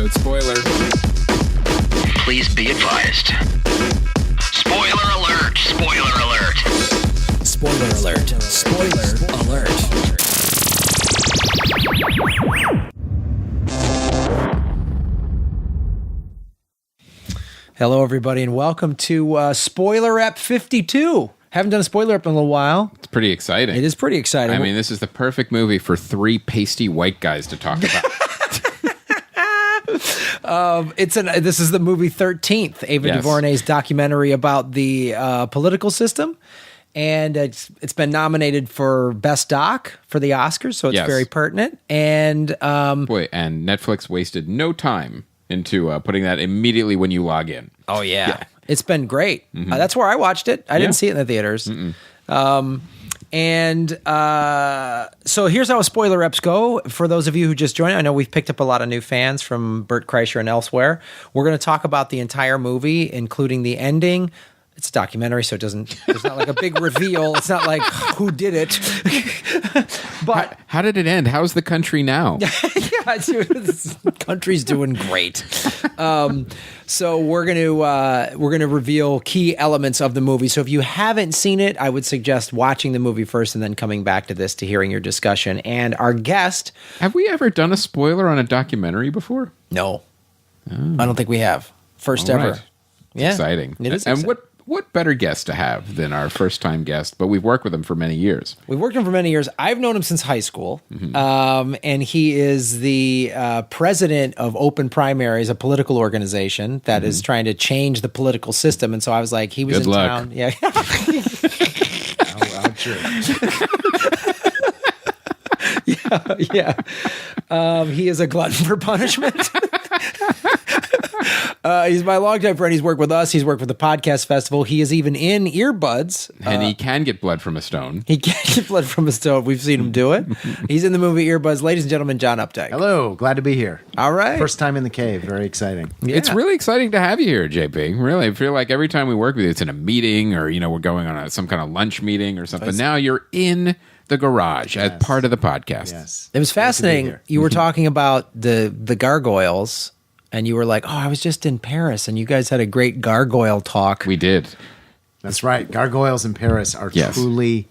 episode spoiler. Please be advised. Spoiler alert! Spoiler alert! Spoiler alert. Spoiler alert. Hello, everybody, and welcome to Spoiler Ep 52. Haven't done a spoiler up in a little while. It's pretty exciting. It is pretty exciting. I mean, this is the perfect movie for three pasty white guys to talk about. This is the movie 13th, Ava Yes. DuVernay's documentary about the political system. And it's been nominated for Best Doc for the Oscars, so it's Yes. very pertinent. And Boy, and Netflix wasted no time into putting that immediely when you log in. oh yeah, it's been great. That's where I watched it. I didn't see it in the theaters. So here's how spoiler reps go. For those of you who just joined, I know we've picked up a lot of new fans from Bert Kreischer and elsewhere. We're going to talk about the entire movie, including the ending. It's a documentary, so there's not like a big reveal. It's not like who did it. But How did it end? How's the country now? yeah, dude, this country's doing great. So we're gonna reveal key elements of the movie. So if you haven't seen it, I would suggest watching the movie first and then coming back to this to hearing your discussion. And our guest, Have we ever done a spoiler on a documentary before? no, I don't think we have. First All ever. right. Yeah, Exciting. It is. And exciting. what better guest to have than our first time guest? But we've worked with him for many years. We've worked with him for many years. I've known him since high school, and he is the president of Open Primaries, a political organization that is trying to change the political system. And so I was like, he was Good in luck. town. Yeah, yeah. He is a glutton for punishment. He's my longtime friend. He's worked with us. He's worked with the podcast festival. He is even in Earbuds. And he can get blood from a stone. He can't get blood from a stove. We've seen him do it. He's in the movie Earbuds. Ladies and gentlemen, John Opdycke. Hello, glad to be here. All right. First time in the cave, very exciting. Yeah. It's really exciting to have you here, JP. Really, I feel like every time we work with you, it's in a meeting or, we're going on some kind of lunch meeting or something. Now you're in the garage as part of the podcast. Yes. It was fascinating. here. You were talking about the gargoyles, and you were like, "Oh, I was just in Paris, and you guys had a great gargoyle talk." We did. That's right. Gargoyles in Paris are Yes. truly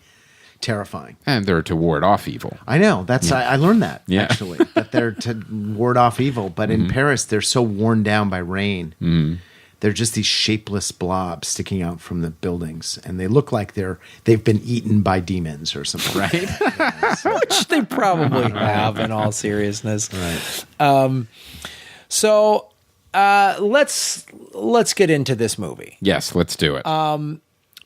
terrifying. And they're to ward off evil. I know. That's I learned that Yeah. actually, that they're to ward off evil. But in Paris, they're so worn down by rain. They're just these shapeless blobs sticking out from the buildings, and they look like they've been eaten by demons or something. Right? Which they probably have, in all seriousness. Right. So let's get into this movie. Yes, let's do it.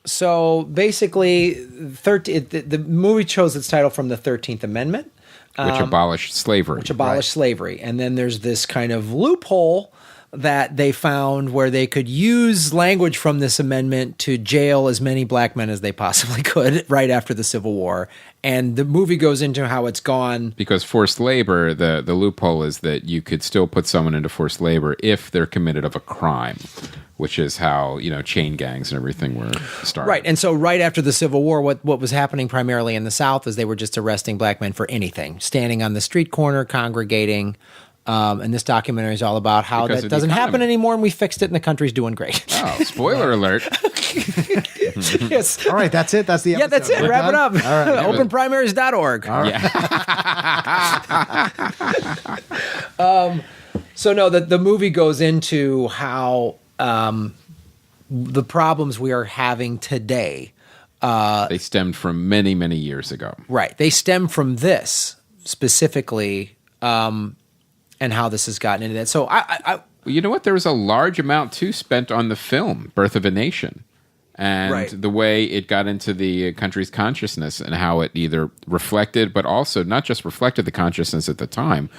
So basically, the movie chose its title from the 13th Amendment, which abolished slavery. which abolished slavery. And then there's this kind of loophole that they found where they could use language from this amendment to jail as many black men as they possibly could right after the Civil War. And the movie goes into how it's gone. Because forced labor, the loophole is that you could still put someone into forced labor if they're committed of a crime, which is how, chain gangs and everything were started. Right. And so right after the Civil War, what was happening primarily in the South is they were just arresting black men for anything, standing on the street corner, congregating. And this documentary is all about how Because that of the doesn't happen economy. anymore, and we fixed it, and the country's doing great. Oh, spoiler alert. Yes. All right, that's it. That's the episode. Yeah, that's it. We're Wrap it done? up. All right. Openprimaries.org. All right. So no, the movie goes into how the problems we are having today, They stemmed from many, many years ago. right? They stem from this specifically, and how this has gotten into that. So I You know what? There was a large amount, too, spent on the film, Birth of a Nation. And Right. the way it got into the country's consciousness and how it either reflected, but also not just reflected the consciousness at the time,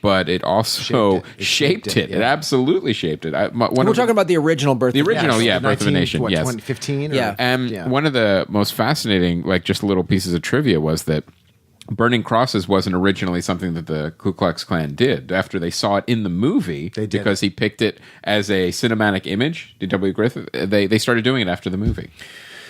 but it also shaped it. yeah. It absolutely shaped it. we're talking about the original Birth. the original, Yes, yeah, the Birth of a 19 Nation, what, yes. 2015? Yeah. And one of the most fascinating, just little pieces of trivia was that burning crosses wasn't originally something that the Ku Klux Klan did. After they saw it in the movie, They did because he picked it as a cinematic image, D.W. Griffith, they started doing it after the movie.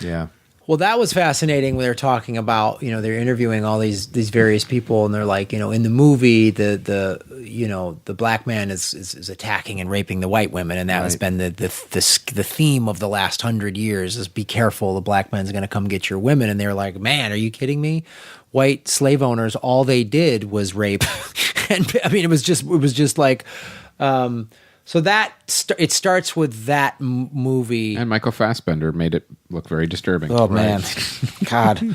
Yeah. Well, that was fascinating when they're talking about, they're interviewing all these various people, and they're like, in the movie, the black man is attacking and raping the white women, and that has been the theme of the last 100 years is be careful, the black man's going to come get your women. And they're like, man, are you kidding me? White slave owners, all they did was rape, and I mean, it was just like. So it starts with that movie, and Michael Fassbender made it look very disturbing. Oh man, God.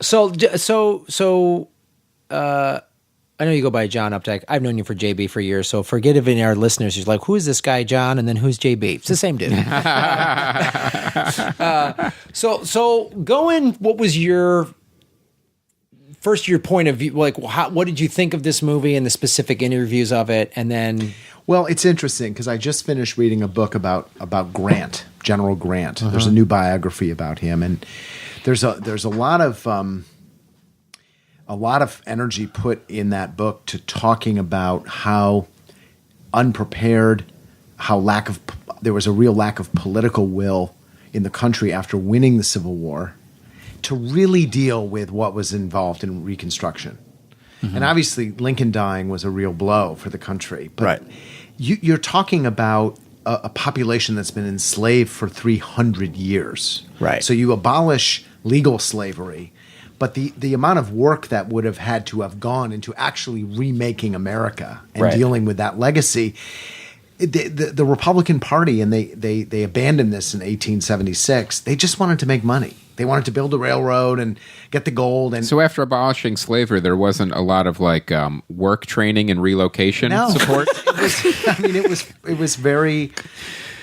So I know you go by John Opdycke. I've known you for JB for years. So forget if any of our listeners who's like, who's this guy John, and then who's JB? It's the same dude. So going, what was your point of view? Like, what did you think of this movie and the specific interviews of it, and then? Well, it's interesting because I just finished reading a book about Grant, General Grant. There's a new biography about him, and there's a lot of energy put in that book to talking about how unprepared, there was a real lack of political will in the country after winning the Civil War to really deal with what was involved in Reconstruction. And obviously, Lincoln dying was a real blow for the country. But you're talking about a population that's been enslaved for 300 years. Right. So you abolish legal slavery, but the amount of work that would have had to have gone into actually remaking America and dealing with that legacy, the Republican Party, and they abandoned this in 1876. They just wanted to make money. They wanted to build a railroad and get the gold. And so after abolishing slavery, there wasn't a lot of work training and relocation support.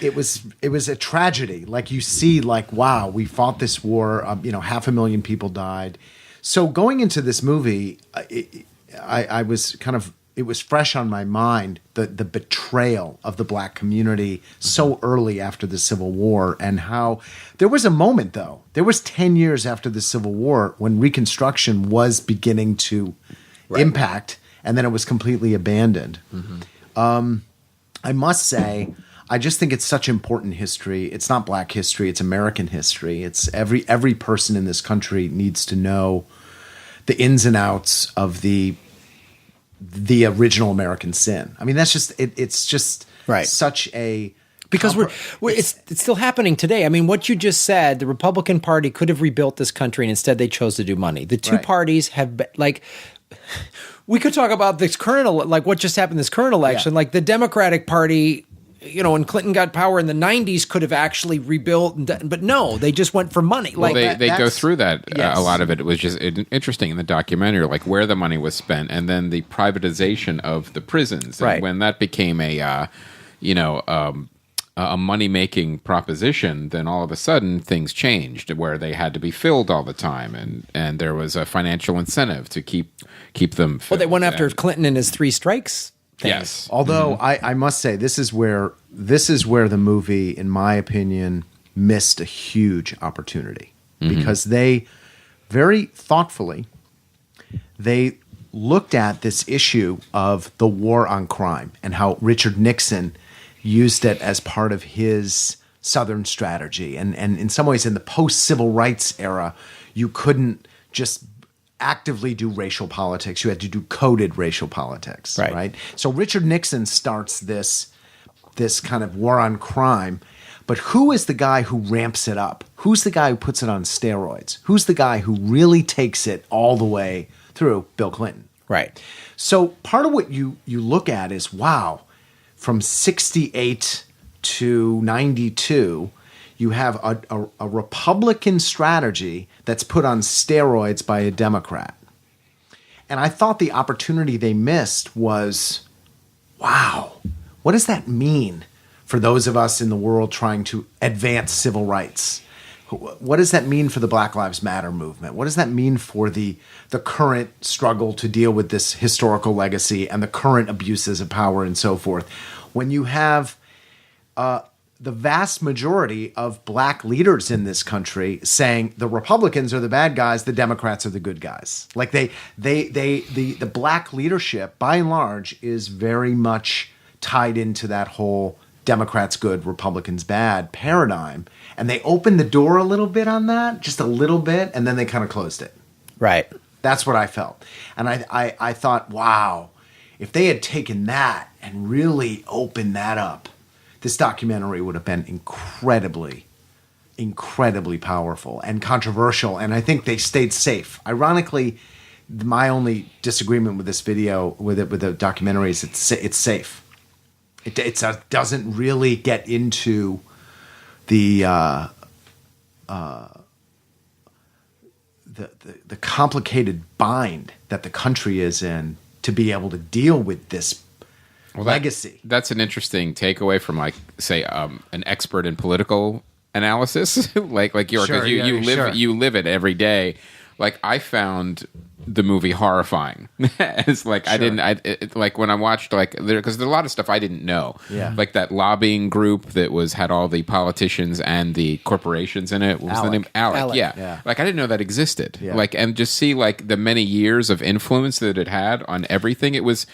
It was a tragedy. Like you see, wow, we fought this war. 500,000 people died. So going into this movie, I was it was fresh on my mind, the betrayal of the black community so early after the Civil War, and how there was a moment, though. There was 10 years after the Civil War when Reconstruction was beginning to impact, and then it was completely abandoned. I must say, I just think it's such important history. It's not black history, it's American history. It's every person in this country needs to know the ins and outs of the original American sin. I mean, that's just it's just such a because it's still happening today. I mean, what you just said, the Republican Party could have rebuilt this country, and instead they chose to do money. The two parties have been, we could talk about this current what just happened this current election. Like the Democratic Party, when Clinton got power in the 90s, could have actually rebuilt, but no, they just went for money. Well, they go through that. A lot of it was just interesting in the documentary, where the money was spent, and then the privatization of the prisons. And when that became a money-making proposition, then all of a sudden things changed, where they had to be filled all the time, and there was a financial incentive to keep them filled. Well, they went after Clinton and his 3 strikes. Yes. Although I must say this is where the movie, in my opinion, missed a huge opportunity because they very thoughtfully they looked at this issue of the war on crime and how Richard Nixon used it as part of his Southern strategy. And in some ways, in the post-civil rights era, you couldn't just actively do racial politics. You had to do coded racial politics, right? So Richard Nixon starts this kind of war on crime, but who is the guy who ramps it up? Who's the guy who puts it on steroids? Who's the guy who really takes it all the way through? Bill Clinton. Right. So part of what you look at is, wow, from 68 to 92, you have a Republican strategy that's put on steroids by a Democrat. And I thought the opportunity they missed was, wow, what does that mean for those of us in the world trying to advance civil rights? What does that mean for the Black Lives Matter movement? What does that mean for the current struggle to deal with this historical legacy and the current abuses of power and so forth? When you have the vast majority of black leaders in this country saying the Republicans are the bad guys, the Democrats are the good guys. Like the black leadership, by and large, is very much tied into that whole Democrats good, Republicans bad paradigm. And they opened the door a little bit on that, just a little bit, and then they kind of closed it. Right. That's what I felt. And I thought, wow, if they had taken that and really opened that up, this documentary would have been incredibly powerful and controversial. And I think they stayed safe. Ironically, my only disagreement with this video, with the documentary, is it's safe. It doesn't really get into the complicated bind that the country is in to be able to deal with this legacy. That's an interesting takeaway from, like, say, an expert in political analysis, like you are, because you live it every day. Like, I found the movie horrifying. It's like, like when I watched, like, because there's a lot of stuff I didn't know. Yeah. Like that lobbying group that had all the politicians and the corporations in it. What was the name? Alec. Yeah. Like, I didn't know that existed. Yeah. Like, and just see, like, the many years of influence that it had on everything. It was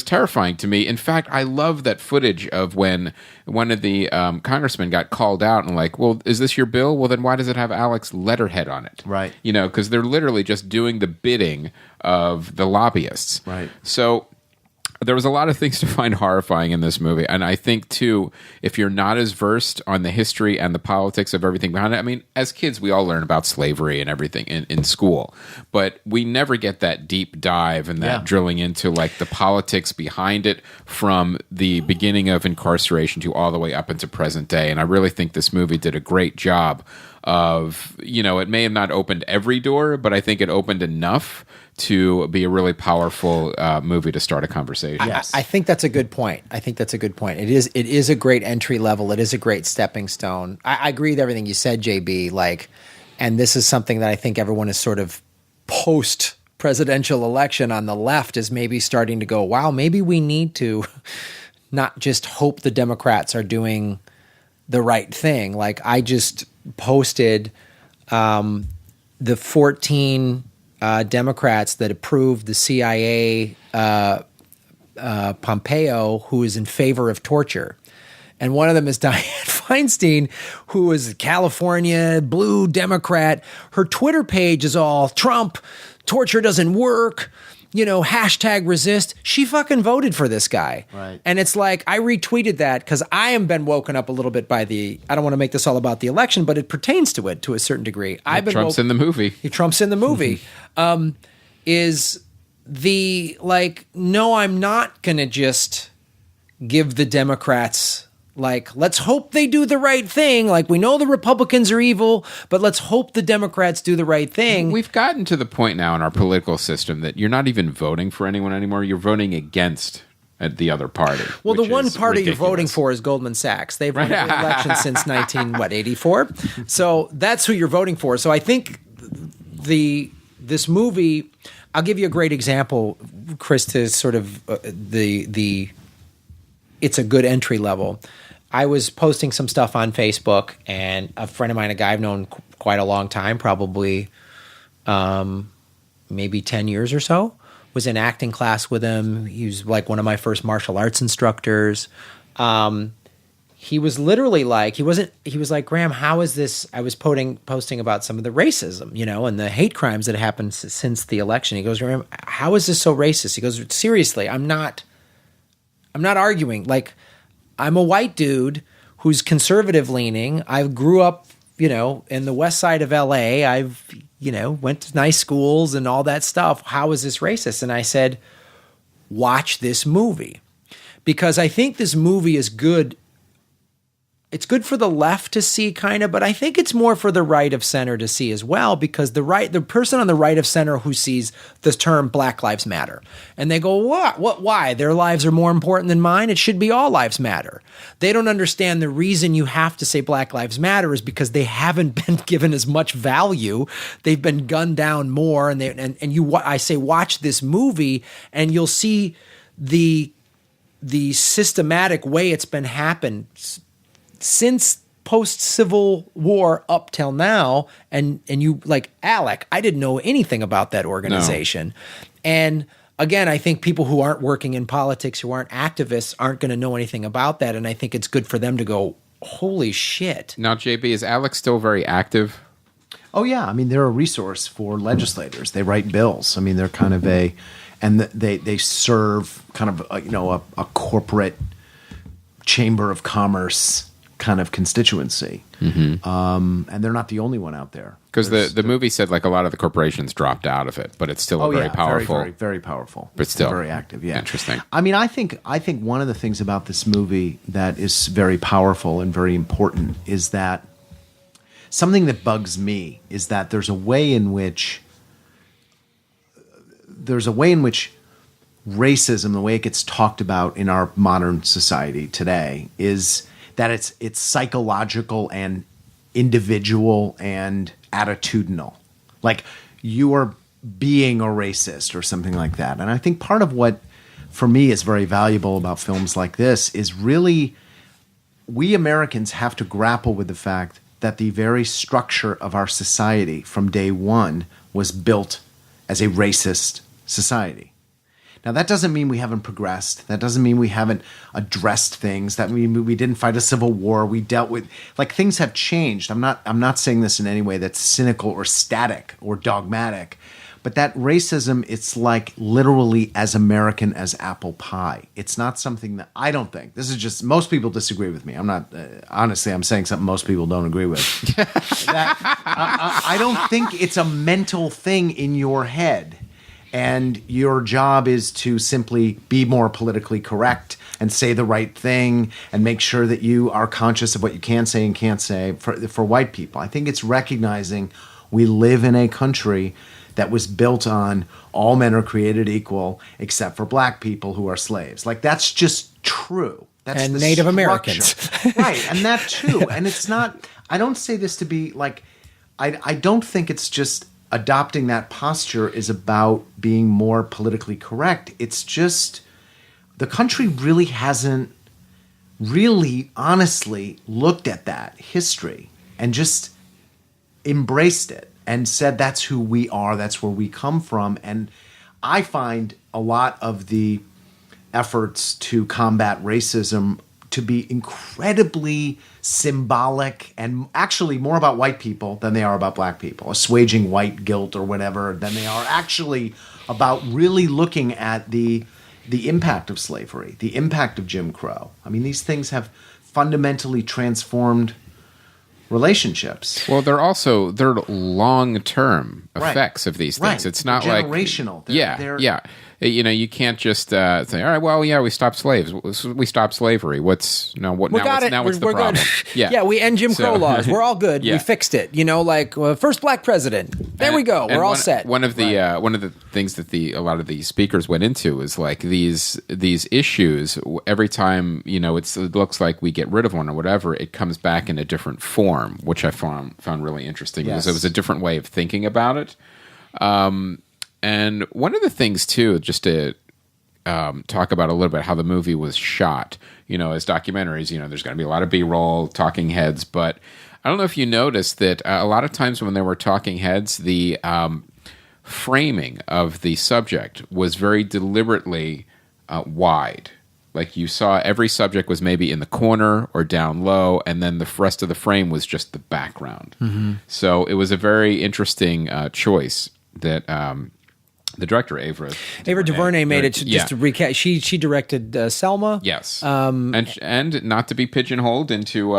terrifying to me. In fact, I love that footage of when one of the congressmen got called out and, like, well, is this your bill? Well, then why does it have Alec's letterhead on it? Right. You know, because they're literally just doing the bidding of the lobbyists. Right. So there was a lot of things to find horrifying in this movie. And I think, too, if you're not as versed on the history and the politics of everything behind it, I mean, as kids, we all learn about slavery and everything in school. But we never get that deep dive and that drilling into, like, the politics behind it from the beginning of incarceration to all the way up into present day. And I really think this movie did a great job of, you know, it may have not opened every door, but I think it opened enough to be a really powerful movie to start a conversation. Yes. I think that's a good point. It is a great entry level. It is a great stepping stone. I agree with everything you said, JB. Like, and this is something that I think everyone is sort of post presidential election on the left is maybe starting to go, wow, maybe we need to not just hope the Democrats are doing the right thing. Like, I just posted the 14 Democrats that approved the CIA Pompeo, who is in favor of torture. And one of them is Dianne Feinstein, who is a California blue Democrat. Her Twitter page is all Trump, torture doesn't work, you know, hashtag resist. She fucking voted for this guy. Right. And it's like, I retweeted that because I am been woken up a little bit by I don't want to make this all about the election, but it pertains to it to a certain degree. Trump's in the movie. Trump's in the movie. Is the, like, no, I'm not going to just give the Democrats, like, let's hope they do the right thing. Like, we know the Republicans are evil, but let's hope the Democrats do the right thing. We've gotten to the point now in our political system that you're not even voting for anyone anymore. You're voting against the other party. Well, the one party ridiculous. You're voting for is Goldman Sachs. They've won the election since 84. So that's who you're voting for. So I think this movie, I'll give you a great example, Chris, to sort of it's a good entry level. I was posting some stuff on Facebook, and a friend of mine, a guy I've known quite a long time, probably maybe 10 years or so, was in acting class with him. He was like one of my first martial arts instructors. He was literally like, he was like, Graham, how is this? I was posting about some of the racism, you know, and the hate crimes that happened since the election. He goes, Graham, how is this so racist? He goes, seriously, I'm not arguing. Like, I'm a white dude who's conservative leaning. I grew up, you know, in the west side of LA. I've, you know, went to nice schools and all that stuff. How is this racist? And I said, watch this movie, because I think this movie is good. It's good for the left to see, kind of, but I think it's more for the right of center to see as well, because the person on the right of center who sees the term Black Lives Matter, and they go, what, why? Their lives are more important than mine? It should be all lives matter. They don't understand the reason you have to say Black Lives Matter is because they haven't been given as much value. They've been gunned down more, I say, watch this movie, and you'll see the systematic way it's been happened since post-Civil War up till now, and you, like, Alec, I didn't know anything about that organization. No. And again, I think people who aren't working in politics, who aren't activists, aren't going to know anything about that. And I think it's good for them to go, holy shit. Now, JB, is Alex still very active? Oh yeah, I mean they're a resource for legislators. They write bills. I mean they're kind of they serve kind of a corporate chamber of commerce kind of constituency. And they're not the only one out there. Because the movie said like a lot of the corporations dropped out of it, but it's still very powerful. very, very powerful. But still very active. Yeah, interesting. I mean, I think one of the things about this movie that is very powerful and very important is that something that bugs me is that there's a way in which racism, the way it gets talked about in our modern society today, is that it's psychological and individual and attitudinal. Like you are being a racist or something like that. And I think part of what, for me, is very valuable about films like this is really we Americans have to grapple with the fact that the very structure of our society from day one was built as a racist society. Now, that doesn't mean we haven't progressed. That doesn't mean we haven't addressed things. That mean we didn't fight a civil war. We dealt with, like, things have changed. I'm not saying this in any way that's cynical or static or dogmatic. But that racism, it's like literally as American as apple pie. It's not something that I don't think. This is just, most people disagree with me. I'm not, honestly, I'm saying something most people don't agree with. I don't think it's a mental thing in your head. And your job is to simply be more politically correct and say the right thing and make sure that you are conscious of what you can say and can't say for white people. I think it's recognizing we live in a country that was built on all men are created equal except for black people who are slaves. Like, that's just true. That's and the Native structure. Americans. Right, and that too. And it's not, I don't say this to be like, I don't think it's just adopting that posture is about being more politically correct. It's just the country really hasn't really honestly looked at that history and just embraced it and said that's who we are, that's where we come from. And I find a lot of the efforts to combat racism to be incredibly symbolic and actually more about white people than they are about black people, assuaging white guilt or whatever, than they are actually about really looking at the impact of slavery, the impact of Jim Crow. I mean, these things have fundamentally transformed relationships. Well, they're long-term effects of these things. Right. It's not they're like generational. Yeah. You know, you can't just say, "All right, well, yeah, we stopped slaves. We stopped slavery. What's the problem?" Yeah, we end Jim Crow laws. We're all good. Yeah. We fixed it. You know, like first black president. There we go. We're all set. One of the things that a lot of the speakers went into is like these issues. Every time it looks like we get rid of one or whatever, it comes back in a different form, which I found really interesting because it was a different way of thinking about it. And one of the things, too, just to talk about a little bit how the movie was shot, as documentaries, there's going to be a lot of B-roll, talking heads, but I don't know if you noticed that a lot of times when there were talking heads, the framing of the subject was very deliberately wide. Like you saw every subject was maybe in the corner or down low, and then the rest of the frame was just the background. Mm-hmm. So it was a very interesting choice that the director, Ava DuVernay made it. Just to recap, she directed Selma. Yes, and not to be pigeonholed into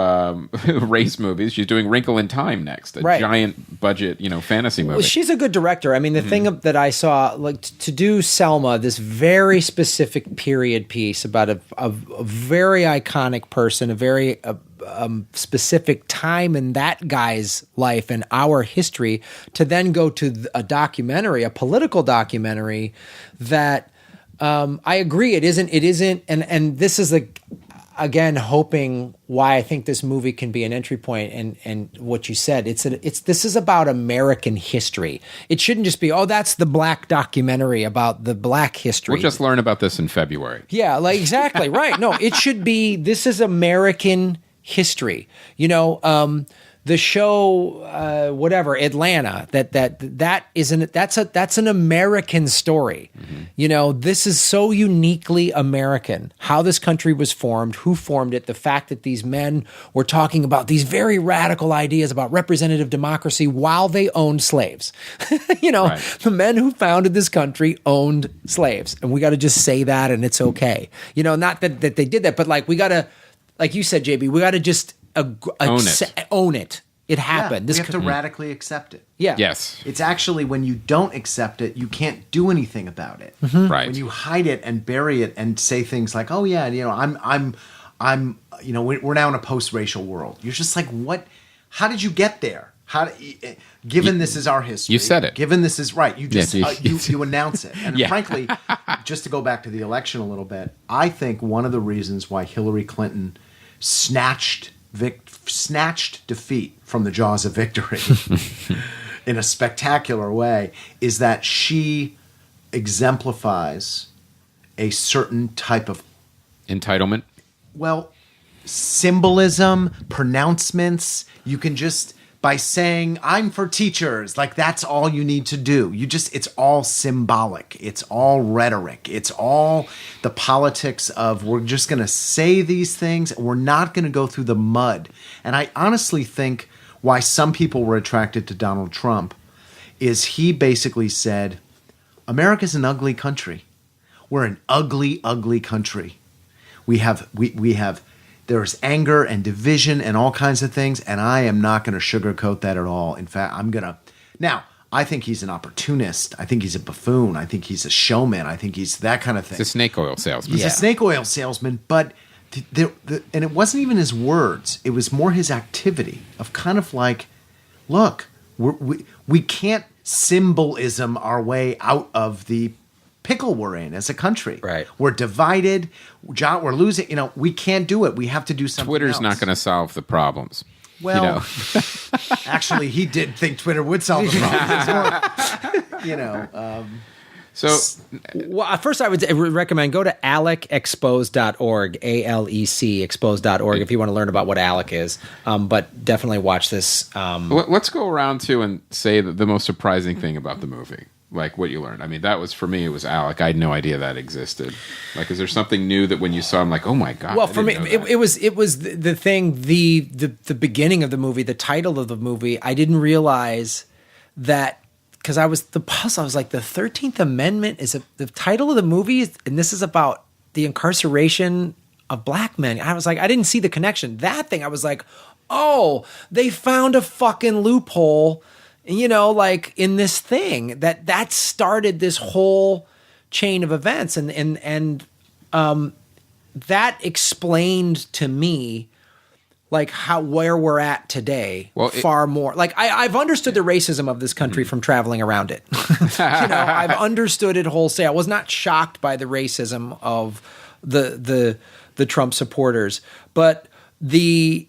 race movies, she's doing Wrinkle in Time next, a giant budget, fantasy movie. Well, she's a good director. I mean, the thing that I saw, like to do Selma, this very specific period piece about a very iconic person, a very specific time in that guy's life and our history, to then go to a documentary, a political documentary that I agree it isn't and this is again hoping why I think this movie can be an entry point and what you said, this is about American history. It shouldn't just be, that's the black documentary about the black history. We'll just learn about this in February. Yeah, like exactly right. No, it should be, this is American history. the show whatever Atlanta, that's an American story. You know, this is so uniquely American, how this country was formed, who formed it, the fact that these men were talking about these very radical ideas about representative democracy while they owned slaves. You know, the men who founded this country owned slaves, and we got to just say that, and it's okay. You know, not that they did that, but like we got to, like you said, JB, we got to just own it. It happened. We have to radically accept it. Yeah. Yes. It's actually when you don't accept it, you can't do anything about it. Right. When you hide it and bury it and say things like, "Oh yeah, you know, I'm, you know, we're now in a post-racial world." You're just like, "What? How did you get there? Given this is our history, you said it. Given this is right, you just you announce it." And frankly, just to go back to the election a little bit, I think one of the reasons why Hillary Clinton snatched defeat from the jaws of victory in a spectacular way is that she exemplifies a certain type of entitlement. Well, symbolism, pronouncements. You can just, by saying I'm for teachers, like that's all you need to do. It's all symbolic. It's all rhetoric. It's all the politics of we're just going to say these things and we're not going to go through the mud. And I honestly think why some people were attracted to Donald Trump is he basically said, America's an ugly country. We're an ugly, ugly country. We have there's anger and division and all kinds of things, and I am not going to sugarcoat that at all. In fact, I think he's an opportunist. I think he's a buffoon. I think he's a showman. I think he's that kind of thing. He's a snake oil salesman. He's a snake oil salesman, but and it wasn't even his words. It was more his activity of kind of like, look, we can't symbolism our way out of the pickle we're in as a country. Right. We're divided. We're losing. You know, we can't do it. We have to do something Twitter's else. not going to solve the problems. Well, you know. Actually, he did think Twitter would solve the problem. You know. So, well, first I would recommend go to alecexposed.org, ALEC expose.org if you want to learn about what ALEC is. But definitely watch this. Let's go around too and say the most surprising thing about the movie. Like what you learned. I mean, that was for me. It was Alec. I had no idea that existed. Like, is there something new that when you saw him, like, oh my god? Well, for me, it was the thing. The beginning of the movie, the title of the movie. I didn't realize that because I was the puzzle. I was like, the 13th Amendment is the title of the movie, and this is about the incarceration of black men. I was like, I didn't see the connection. That thing, I was like, oh, they found a fucking loophole. You know, like in this thing that started this whole chain of events, and that explained to me like where we're at today. Well, far more. Like I've understood the racism of this country from traveling around it. You know, I've understood it wholesale. I was not shocked by the racism of the Trump supporters, but the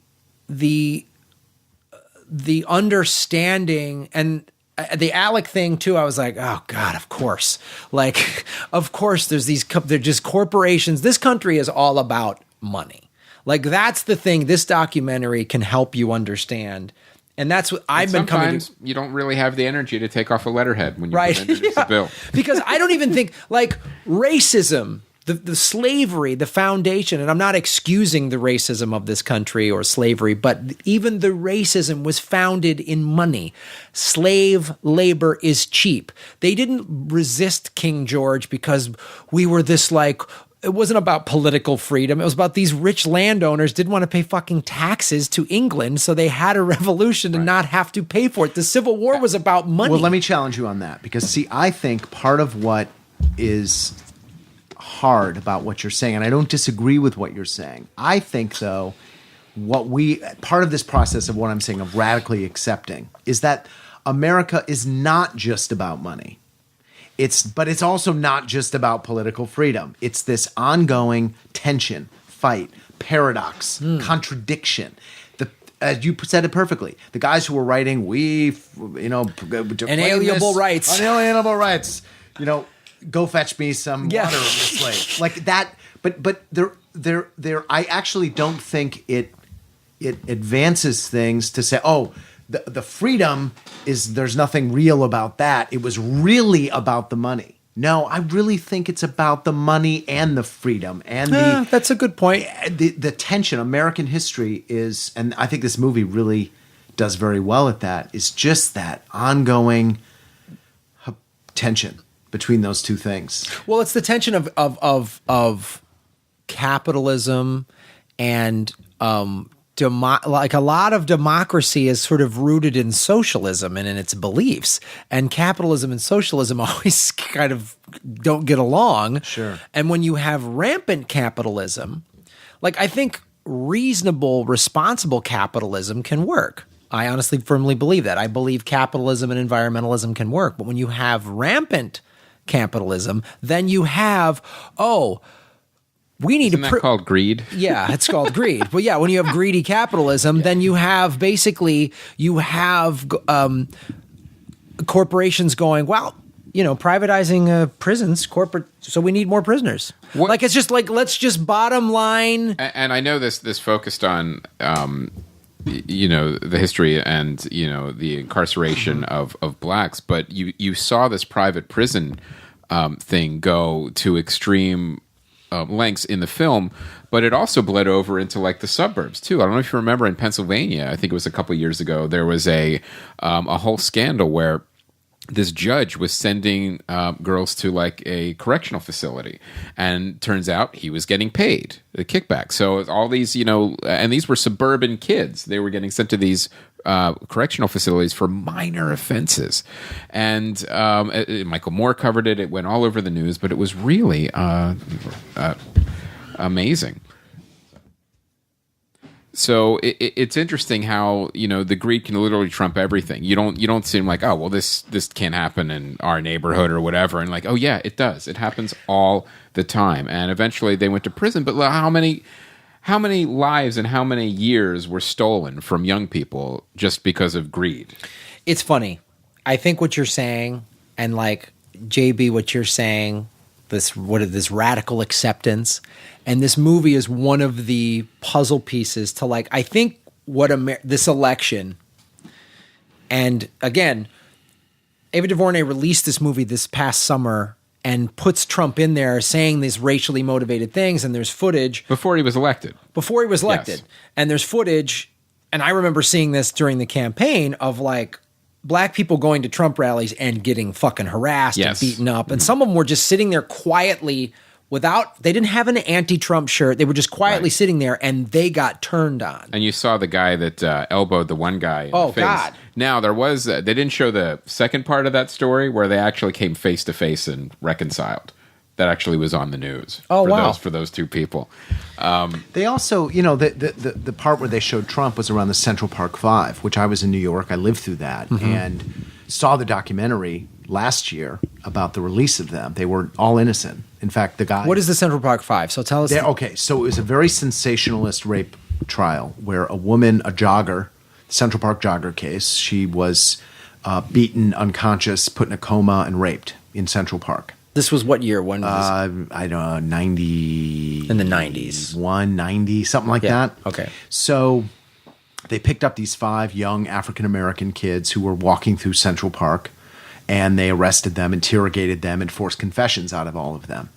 understanding and the Alec thing too, I was like, oh God, of course. Like, of course they're just corporations. This country is all about money. Like that's the thing this documentary can help you understand. And that's what I've been coming to. Sometimes you don't really have the energy to take off a letterhead when you introduce a bill. Because I don't even think like racism, the slavery, the foundation, and I'm not excusing the racism of this country or slavery, but even the racism was founded in money. Slave labor is cheap. They didn't resist King George because we were this like, it wasn't about political freedom. It was about these rich landowners didn't want to pay fucking taxes to England, so they had a revolution to not have to pay for it. The Civil War was about money. Well, let me challenge you on that because, see, I think part of what is hard about what you're saying, and I don't disagree with what you're saying. I think, though, part of this process of what I'm saying of radically accepting is that America is not just about money. But it's also not just about political freedom. It's this ongoing tension, fight, paradox, contradiction. As you said it perfectly, the guys who were writing, inalienable rights, go fetch me some water, slave, like that. But there, I actually don't think it it advances things to say, oh, the freedom is, there's nothing real about that. It was really about the money. No, I really think it's about the money and the freedom and that's a good point. the tension. American history is, and I think this movie really does very well at that, is just that ongoing tension between those two things. Well, it's the tension of capitalism and like a lot of democracy is sort of rooted in socialism and in its beliefs, and capitalism and socialism always kind of don't get along. Sure. And when you have rampant capitalism, like I think reasonable, responsible capitalism can work. I honestly firmly believe that. I believe capitalism and environmentalism can work. But when you have rampant capitalism, then you have, we need Isn't that called greed? Yeah, it's called greed. But yeah, when you have greedy capitalism, then you have basically, corporations going, well, privatizing prisons, so we need more prisoners. What? Like, it's just like, let's just bottom line. And I know this focused on, the history and, the incarceration of blacks, but you saw this private prison thing go to extreme lengths in the film, but it also bled over into like the suburbs too. I don't know if you remember in Pennsylvania, I think it was a couple of years ago, there was a whole scandal where this judge was sending girls to like a correctional facility, and turns out he was getting paid a kickback. So all these, and these were suburban kids. They were getting sent to these correctional facilities for minor offenses. And Michael Moore covered it. It went all over the news, but it was really amazing. So it's interesting how the greed can literally trump everything. You don't seem like, oh well, this can't happen in our neighborhood or whatever, and like, oh yeah, it does. It happens all the time. And eventually they went to prison. But how many lives and how many years were stolen from young people just because of greed? It's funny. I think what you're saying, and like JB, what you're saying, this radical acceptance. And this movie is one of the puzzle pieces to like, I think this election, and again, Ava DuVernay released this movie this past summer and puts Trump in there saying these racially motivated things, and there's footage. Before he was elected. Yes. And there's footage, and I remember seeing this during the campaign of like black people going to Trump rallies and getting fucking harassed and beaten up. And some of them were just sitting there quietly they didn't have an anti-Trump shirt. They were just quietly sitting there, and they got turned on. And you saw the guy that elbowed the one guy in the face. God. Now, there was, they didn't show the second part of that story where they actually came face to face and reconciled. That actually was on the news. For those two people. They also, the part where they showed Trump was around the Central Park 5, which I was in New York. I lived through that and saw the documentary last year about the release of them. They were all innocent. In fact, the guy... What is the Central Park 5? So tell us... Okay, so it was a very sensationalist rape trial where a woman, a jogger, Central Park jogger case, she was beaten, unconscious, put in a coma, and raped in Central Park. This was what year? When was this? I don't know, 90... In the 90s. 90, something like that. Okay. So they picked up these 5 young African-American kids who were walking through Central Park, and they arrested them, interrogated them, and forced confessions out of all of them.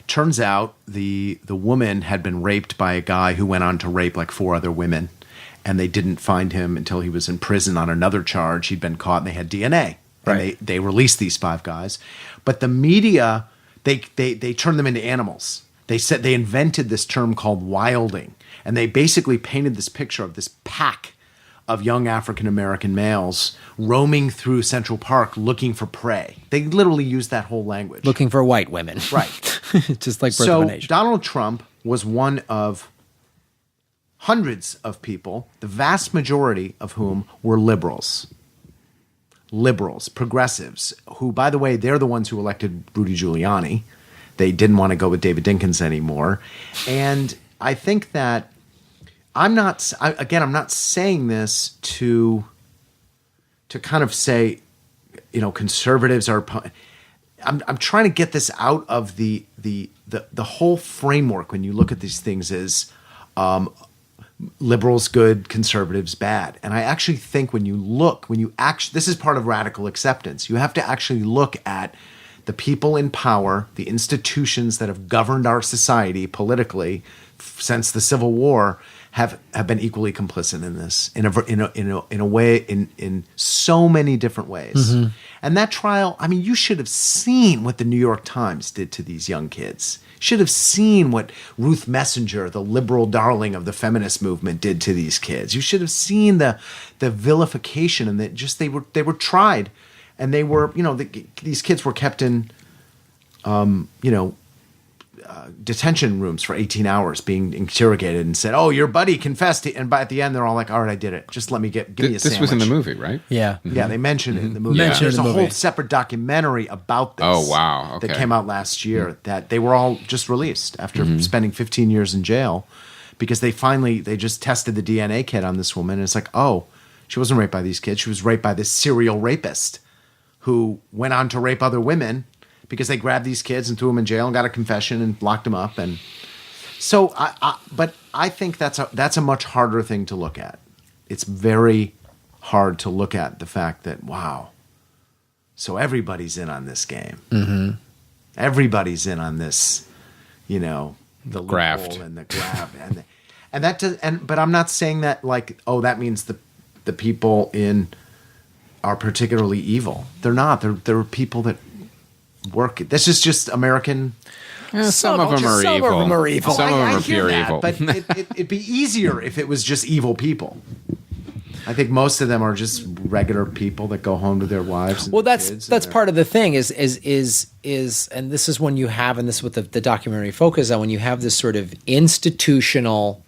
Turns out the woman had been raped by a guy who went on to rape like 4 other women, and they didn't find him until he was in prison on another charge. He'd been caught, and they had DNA. And they released these 5 guys. But the media, they turned them into animals. They said they invented this term called wilding, and they basically painted this picture of this pack of young African-American males roaming through Central Park looking for prey. They literally used that whole language. Looking for white women. Right. Just like Birth of a Nation. Donald Trump was one of hundreds of people, the vast majority of whom were liberals, progressives, who, by the way, they're the ones who elected Rudy Giuliani. They didn't want to go with David Dinkins anymore. And I think that I'm not saying this to kind of say, conservatives are. I'm trying to get this out of the whole framework when you look at these things is liberals good, conservatives bad. And I actually think this is part of radical acceptance. You have to actually look at the people in power, the institutions that have governed our society politically since the Civil War have been equally complicit in this in a way, in so many different ways. Mm-hmm. And that trial, I mean, you should have seen what the New York Times did to these young kids. Should have seen what Ruth Messenger, the liberal darling of the feminist movement, did to these kids. You should have seen the vilification, and that just they were tried, and they were, these kids were kept in detention rooms for 18 hours being interrogated and said, "Oh, your buddy confessed," and at the end they're all like, "All right, I did it. Just let me give me a sandwich." This was in the movie, right? Yeah. Mm-hmm. Yeah, they mentioned it in the movie. Yeah. There's a whole separate documentary about this. Oh, wow. Okay. That came out last year that they were all just released after spending 15 years in jail because they just tested the DNA kit on this woman, and it's like, "Oh, she wasn't raped by these kids. She was raped by this serial rapist who went on to rape other women because they grabbed these kids and threw them in jail and got a confession and locked them up." And so, but I think that's a much harder thing to look at. It's very hard to look at the fact that, wow, so everybody's in on this game. Mm-hmm. Everybody's in on this, the graft and the grab and that does. But I'm not saying that like, oh, that means the people in are particularly evil. They're not. They're people that work. This is just American. Some of them are evil. Some of them are evil. Some of them are hear pure that, evil. But it'd be easier if it was just evil people. I think most of them are just regular people that go home to their wives. And well, kids that's part of the thing is and this is when you have, and this is what the documentary focuses on, when you have this sort of institutional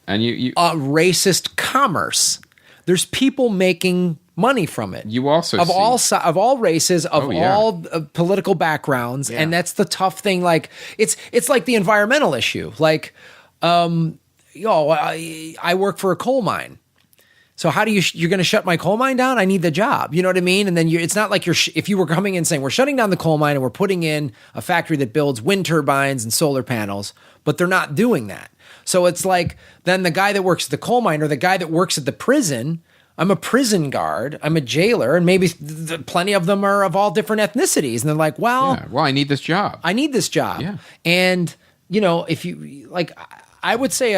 and you racist commerce. There's people making money from it. You also of all races, of all political backgrounds, Yeah. and that's the tough thing. Like it's like the environmental issue. Like, I work for a coal mine. So how do you're going to shut my coal mine down? I need the job. You know what I mean? And then it's not like if you were coming in saying we're shutting down the coal mine and we're putting in a factory that builds wind turbines and solar panels, but they're not doing that. So it's like then the guy that works at the coal mine or the guy that works at the prison. I'm a prison guard. I'm a jailer, and maybe plenty of them are of all different ethnicities. And they're like, well, I need this job. Yeah. And if you like, I would say,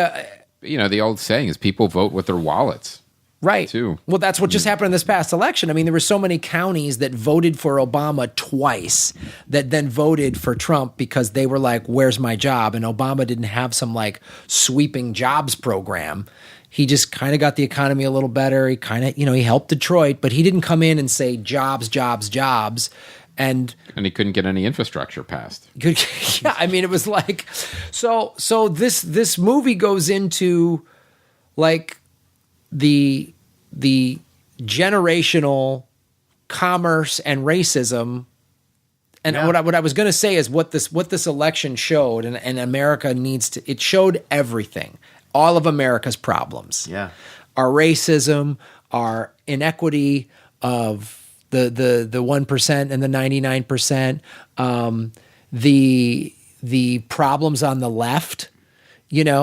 the old saying is people vote with their wallets. Right. Too. Well, that's what just happened in this past election. I mean, there were so many counties that voted for Obama twice that then voted for Trump because they were like, where's my job? And Obama didn't have some like sweeping jobs program. He just kind of got the economy a little better. He kind of, he helped Detroit, but he didn't come in and say jobs, jobs, jobs. And he couldn't get any infrastructure passed. Yeah, I mean, it was like, so this movie goes into like the generational commerce and racism. And what I was going to say is what this election showed, and America it showed everything, all of America's problems. Yeah. Our racism, our inequity of the 1% and the 99%, the problems on the left, the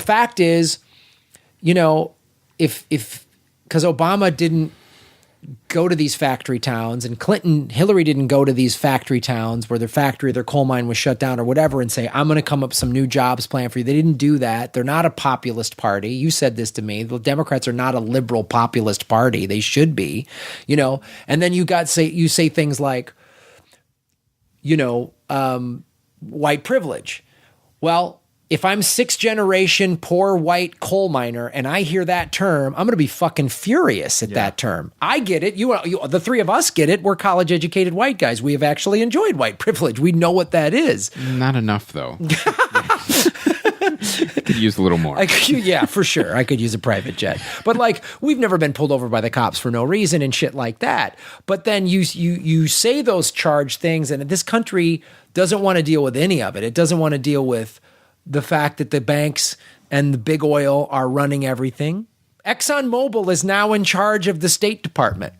fact is, if because Obama didn't go to these factory towns and Hillary didn't go to these factory towns where their coal mine was shut down or whatever and say, I'm going to come up with some new jobs plan for you. They didn't do that. They're not a populist party. You said this to me. The Democrats are not a liberal populist party. They should be, and then you say things like, white privilege. Well, if I'm 6th generation poor white coal miner and I hear that term, I'm going to be fucking furious at that term. I get it. You, the three of us get it. We're college educated white guys. We have actually enjoyed white privilege. We know what that is. Not enough, though. Could use a little more. Yeah, for sure. I could use a private jet. But like, we've never been pulled over by the cops for no reason and shit like that. But then you say those charged things, and this country doesn't want to deal with any of it. It doesn't want to deal with the fact that the banks and the big oil are running everything. ExxonMobil is now in charge of the State Department.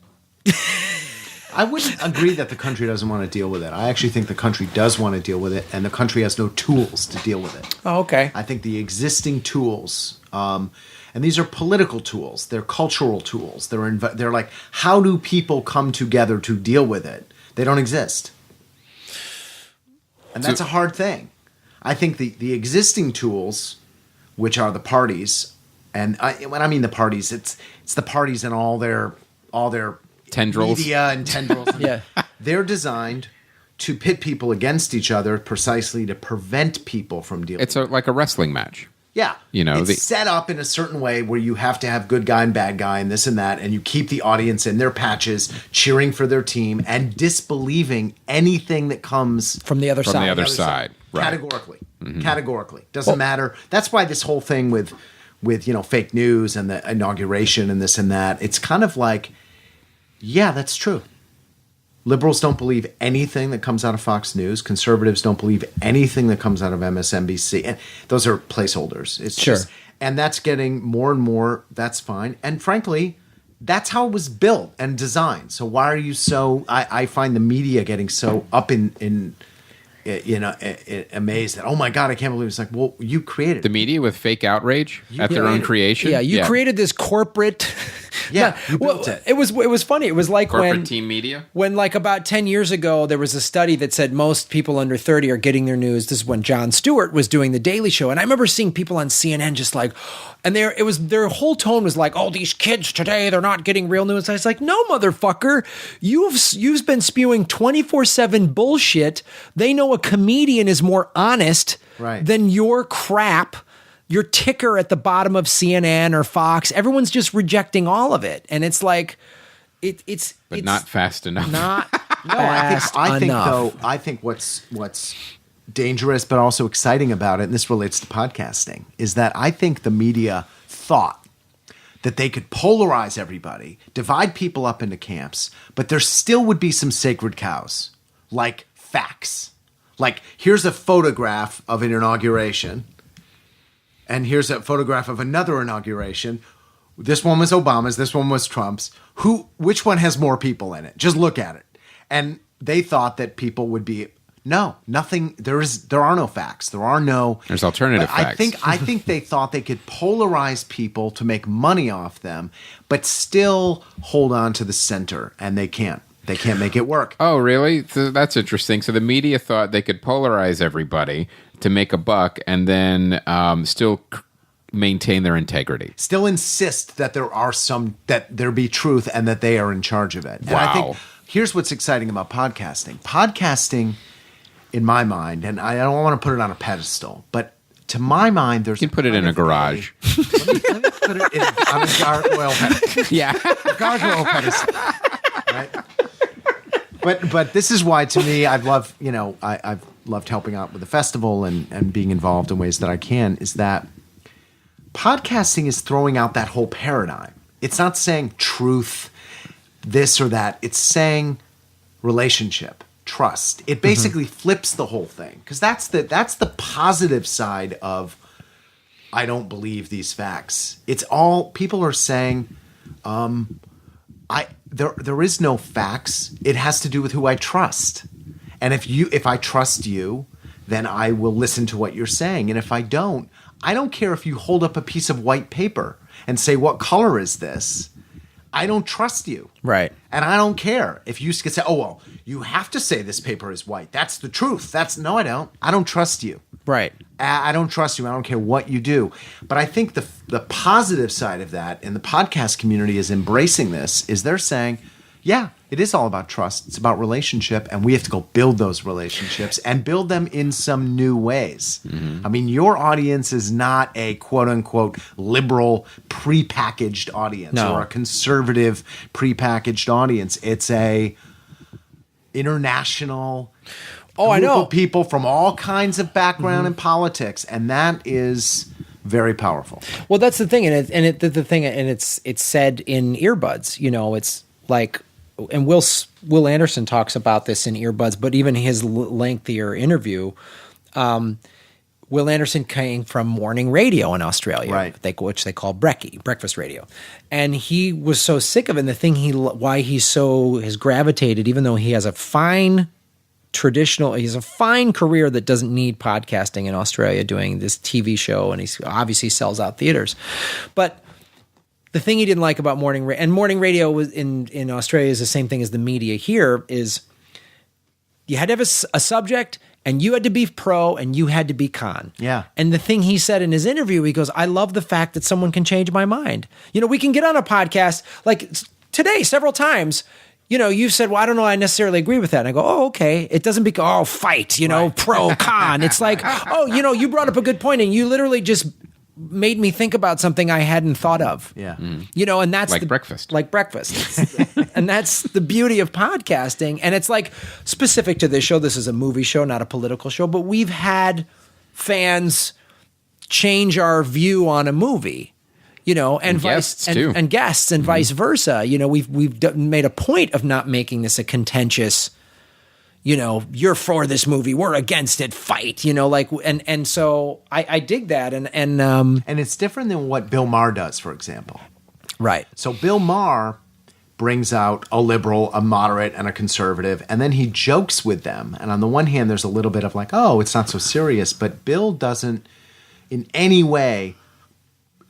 I wouldn't agree that the country doesn't want to deal with it. I actually think the country does want to deal with it, and the country has no tools to deal with it. Oh, okay. I think the existing tools, and these are political tools, they're cultural tools. They're like, how do people come together to deal with it? They don't exist. And that's a hard thing. I think the existing tools, which are the parties, and when I mean the parties, it's the parties and all their Tendrils. media and tendrils. Yeah. They're designed to pit people against each other precisely to prevent people from dealing. It's like a wrestling match. Yeah. You know, it's set up in a certain way where you have to have good guy and bad guy and this and that, and you keep the audience in their patches, cheering for their team and disbelieving anything that comes From the other From side. the other side. Right. Categorically. Categorically. Doesn't matter. That's why this whole thing with fake news and the inauguration and this and that, it's kind of like, yeah, that's true. Liberals don't believe anything that comes out of Fox News. Conservatives don't believe anything that comes out of MSNBC. And those are placeholders. It's Sure. and that's getting more and more. That's fine. And frankly, that's how it was built and designed. So why are you so? I find the media getting so up in amazed that, oh my God, I can't believe it. It's like, well, you created The media with fake outrage at their own creation. Yeah, you created this corporate. Yeah, you built it. It was funny. It was like corporate when team media. When like about 10 years ago, there was a study that said most people under 30 are getting their news. This is when Jon Stewart was doing the Daily Show. And I remember seeing people on CNN just like, and their whole tone was like, oh, these kids today, they're not getting real news. I was like, no, motherfucker, you've been spewing 24/7 bullshit. They know a comedian is more honest than your crap. Your ticker at the bottom of CNN or Fox, everyone's just rejecting all of it. And it's like, it's not fast enough. Not No, fast I think enough. though, I think what's dangerous but also exciting about it, and this relates to podcasting, is that I think the media thought that they could polarize everybody, divide people up into camps, but there still would be some sacred cows, like facts. Like, here's a photograph of an inauguration, and here's a photograph of another inauguration. This one was Obama's, this one was Trump's. Which one has more people in it? Just look at it. And they thought that people would be, no, nothing. There are no facts. There's alternative facts. I think they thought they could polarize people to make money off them, but still hold on to the center, and they can't. They can't make it work. Oh, really? So that's interesting. So the media thought they could polarize everybody to make a buck, and then still maintain their integrity. Still insist that there be truth and that they are in charge of it. And I think here's what's exciting about podcasting. Podcasting, in my mind, and I don't want to put it on a pedestal, but to my mind, there's... You can put it in a garage. Let me put it on a gargoyle pedestal. Yeah. A gargoyle pedestal. Right? But this is why, to me, I've loved helping out with the festival and being involved in ways that I can, is that podcasting is throwing out that whole paradigm. It's not saying truth, this or that. It's saying relationship, trust. It basically flips the whole thing, because that's the positive side of I don't believe these facts. It's all people are saying. There is no facts. It has to do with who I trust. And if I trust you, then I will listen to what you're saying. And if I don't care if you hold up a piece of white paper and say, what color is this? I don't trust you. Right. And I don't care if you could say, oh, well, you have to say this paper is white. That's the truth. No, I don't. I don't trust you. Right. I don't trust you. I don't care what you do. But I think the positive side of that, and the podcast community is embracing this, is they're saying, yeah, it is all about trust. It's about relationship, and we have to go build those relationships and build them in some new ways. Mm-hmm. I mean, your audience is not a quote-unquote liberal prepackaged audience or a conservative prepackaged audience. It's a international group of people from all kinds of background and politics, and that is very powerful. Well, that's the thing, and it's said in earbuds. You know, it's like, and Will Anderson talks about this in Earbuds, but even his lengthier interview, Will Anderson came from morning radio in Australia, Right. which they call brekkie, breakfast radio. And he was so sick of it. And the thing why has gravitated, even though he has a fine career that doesn't need podcasting in Australia, doing this TV show, and he's obviously sells out theaters. But the thing he didn't like about morning radio was in Australia is the same thing as the media here, is you had to have a subject, and you had to be pro and you had to be con. Yeah. And the thing he said in his interview, he goes, I love the fact that someone can change my mind. We can get on a podcast like today several times. You've said, well, I don't know, I necessarily agree with that. And I go, oh, okay. It doesn't become, fight, Right. pro, con. It's like, oh, you brought up a good point and you literally just made me think about something I hadn't thought of. Yeah. And that's breakfast. Like breakfast. And that's the beauty of podcasting. And it's like specific to this show. This is a movie show, not a political show, but we've had fans change our view on a movie, and guests too. and guests and vice versa. We've made a point of not making this a contentious, you're for this movie, we're against it, fight, and so I dig that. And it's different than what Bill Maher does, for example. right. So Bill Maher brings out a liberal, a moderate, and a conservative, and then he jokes with them. And on the one hand, there's a little bit of like, oh, it's not so serious. But Bill doesn't in any way